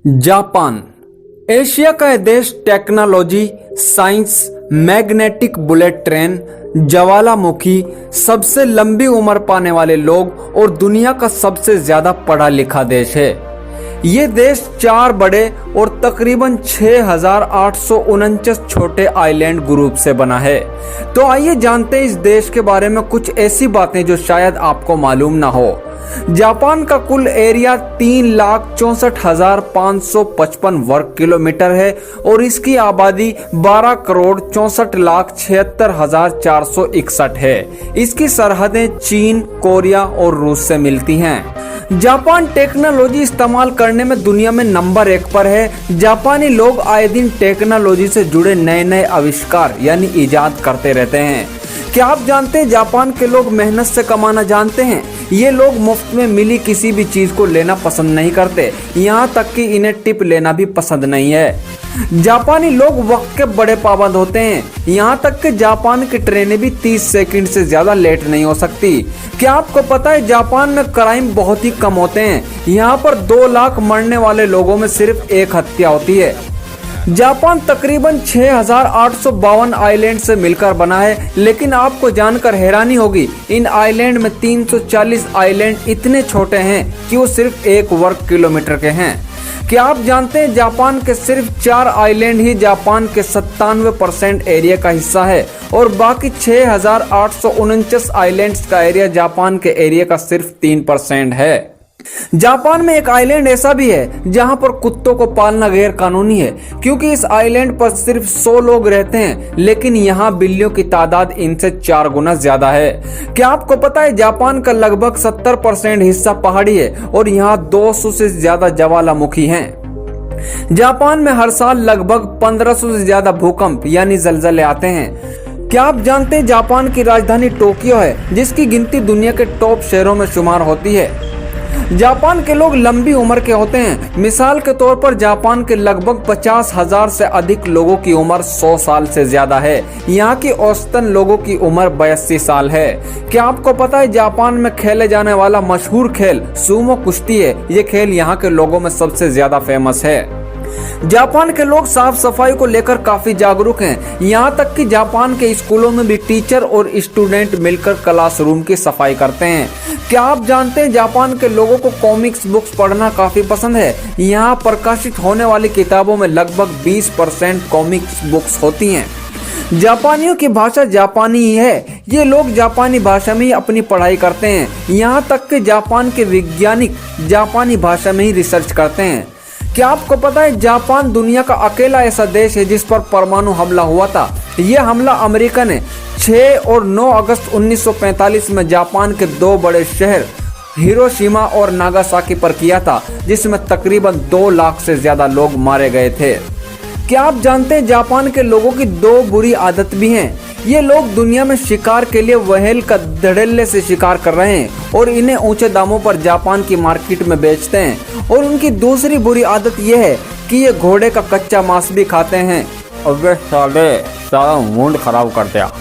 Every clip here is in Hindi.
जापान एशिया का यह देश technology, science, magnetic bullet train, ज्वालामुखी, सबसे लंबी उम्र पाने वाले लोग और दुनिया का सबसे ज्यादा पढ़ा लिखा देश है। ये देश 4 बड़े और तकरीबन 6,849 छोटे आइलैंड ग्रुप से बना है। तो आइए जानते हैं इस देश के बारे में कुछ ऐसी बातें जो शायद आपको मालूम ना हो। जापान का कुल एरिया 3,64,555 वर्ग किलोमीटर है और इसकी आबादी 12,64,76,461 है। इसकी सरहदें चीन, कोरिया और रूस से मिलती हैं। जापान टेक्नोलॉजी इस्तेमाल करने में दुनिया में नंबर 1 पर है। जापानी लोग आए दिन टेक्नोलॉजी से जुड़े नए नए आविष्कार यानी इजाद करते रहते हैं। क्या आप जानते हैं जापान के लोग मेहनत से कमाना जानते हैं। ये लोग मुफ्त में मिली किसी भी चीज को लेना पसंद नहीं करते, यहाँ तक कि इन्हें टिप लेना भी पसंद नहीं है। जापानी लोग वक्त के बड़े पाबंद होते हैं, यहाँ तक कि जापान की ट्रेनें भी 30 सेकंड से ज्यादा लेट नहीं हो सकती। क्या आपको पता है जापान में क्राइम बहुत ही कम होते हैं। यहाँ पर 2 लाख मरने वाले लोगों में सिर्फ 1 हत्या होती है। जापान तकरीबन 6,852 आइलैंड से मिलकर बना है, लेकिन आपको जानकर हैरानी होगी इन आइलैंड में 340 आइलैंड इतने छोटे हैं कि वो सिर्फ 1 वर्ग किलोमीटर के हैं। क्या आप जानते हैं जापान के सिर्फ 4 आइलैंड ही जापान के 97% एरिया का हिस्सा है और बाकी 6,849 आइलैंड्स का एरिया जापान के एरिया का सिर्फ 3% है। जापान में एक आइलैंड ऐसा भी है जहां पर कुत्तों को पालना गैर कानूनी है, क्योंकि इस आइलैंड पर सिर्फ 100 लोग रहते हैं, लेकिन यहां बिल्लियों की तादाद इनसे 4 गुना ज्यादा है। क्या आपको पता है जापान का लगभग 70% हिस्सा पहाड़ी है और यहां 200 से ज्यादा ज्वालामुखी हैं। जापान में हर साल लगभग 1500 से ज्यादा भूकंप यानी जलजले आते हैं। क्या आप जानते हैं जापान की राजधानी टोक्यो है, जिसकी गिनती दुनिया के टॉप शहरों में शुमार होती है। जापान के लोग लंबी उम्र के होते हैं। मिसाल के तौर पर जापान के लगभग 50,000 से अधिक लोगों की उम्र 100 साल से ज्यादा है। यहाँ की औसतन लोगों की उम्र 82 साल है। क्या आपको पता है जापान में खेले जाने वाला मशहूर खेल सुमो कुश्ती है। ये खेल यहाँ के लोगों में सबसे ज्यादा फेमस है। जापान के लोग साफ सफाई को लेकर काफी जागरूक हैं। यहाँ तक कि जापान के स्कूलों में भी टीचर और स्टूडेंट मिलकर क्लासरूम की सफाई करते हैं। क्या आप जानते हैं जापान के लोगों को कॉमिक्स बुक्स पढ़ना काफी पसंद है। यहाँ प्रकाशित होने वाली किताबों में लगभग 20% कॉमिक्स बुक्स होती हैं। जापानियों की भाषा जापानी ही है। ये लोग जापानी भाषा में ही अपनी पढ़ाई करते हैं। यहाँ तक कि जापान के वैज्ञानिक जापानी भाषा में ही रिसर्च करते हैं। क्या आपको पता है जापान दुनिया का अकेला ऐसा देश है जिस पर परमाणु हमला हुआ था। यह हमला अमेरिका ने 6 और 9 अगस्त 1945 में जापान के 2 बड़े शहर हिरोशिमा और नागासाकी पर किया था, जिसमें तकरीबन 2 लाख से ज्यादा लोग मारे गए थे। क्या आप जानते हैं जापान के लोगों की 2 बुरी आदत भी हैं। ये लोग दुनिया में शिकार के लिए व्हेल का धड़ल्ले से शिकार कर रहे हैं और इन्हें ऊंचे दामों पर जापान की मार्केट में बेचते हैं। और उनकी दूसरी बुरी आदत यह है कि ये घोड़े का कच्चा मांस भी खाते हैं। अबे साले, सारा मूड खराब कर दिया।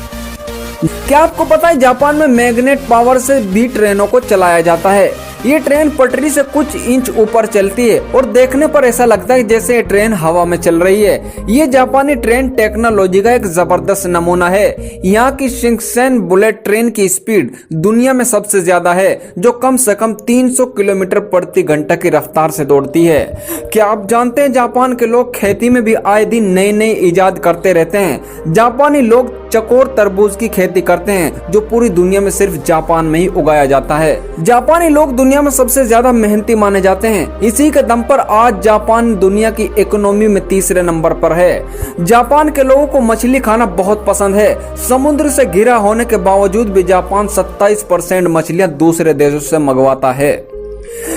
क्या आपको पता है जापान में मैग्नेट पावर से भी ट्रेनों को चलाया जाता है। ये ट्रेन पटरी से कुछ इंच ऊपर चलती है और देखने पर ऐसा लगता है जैसे ये ट्रेन हवा में चल रही है। ये जापानी ट्रेन टेक्नोलॉजी का एक जबरदस्त नमूना है। यहाँ की शिंकानसेन बुलेट ट्रेन की स्पीड दुनिया में सबसे ज्यादा है, जो कम से कम 300 किलोमीटर प्रति घंटा की रफ्तार से दौड़ती है। क्या आप जानते हैं जापान के लोग खेती में भी आए दिन नए नए इजाद करते रहते हैं। जापानी लोग चकोर तरबूज की खेती करते हैं, जो पूरी दुनिया में सिर्फ जापान में ही उगाया जाता है। जापानी लोग दुनिया में सबसे ज्यादा मेहनती माने जाते हैं। इसी के दम पर आज जापान दुनिया की इकोनॉमी में 3रे नंबर पर है। जापान के लोगों को मछली खाना बहुत पसंद है। समुद्र से घिरा होने के बावजूद भी जापान 27% मछलियां दूसरे देशों से मंगवाता है।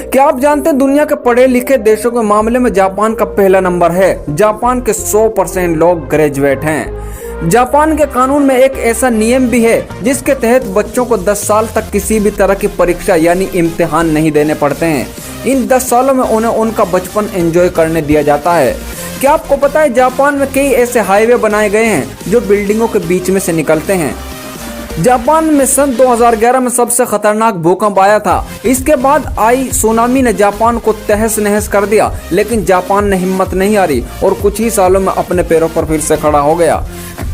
क्या आप जानते हैं दुनिया के पढ़े लिखे देशों के मामले में जापान का पहला नंबर है। जापान के 100% लोग ग्रेजुएट हैं। जापान के कानून में एक ऐसा नियम भी है जिसके तहत बच्चों को 10 साल तक किसी भी तरह की परीक्षा यानी इम्तिहान नहीं देने पड़ते हैं। इन 10 सालों में उन्हें उनका बचपन एंजॉय करने दिया जाता है। क्या आपको पता है जापान में कई ऐसे हाईवे बनाए गए हैं जो बिल्डिंगों के बीच में से निकलते हैं। जापान में सन 2011 में सबसे खतरनाक भूकंप आया था। इसके बाद आई सुनामी ने जापान को तहस नहस कर दिया, लेकिन जापान ने हिम्मत नहीं हारी और कुछ ही सालों में अपने पैरों पर फिर से खड़ा हो गया।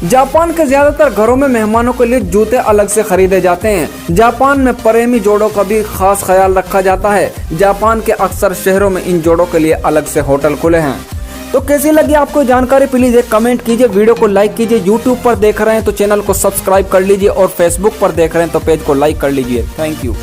जापान के ज्यादातर घरों में मेहमानों के लिए जूते अलग से खरीदे जाते हैं। जापान में प्रेमी जोड़ों का भी खास ख्याल रखा जाता है। जापान के अक्सर शहरों में इन जोड़ों के लिए अलग से होटल खुले हैं। तो कैसी लगी आपको जानकारी, प्लीज एक कमेंट कीजिए, वीडियो को लाइक कीजिए। यूट्यूब पर देख रहे हैं तो चैनल को सब्सक्राइब कर लीजिए और फेसबुक पर देख रहे हैं तो पेज को लाइक कर लीजिए। Thank you.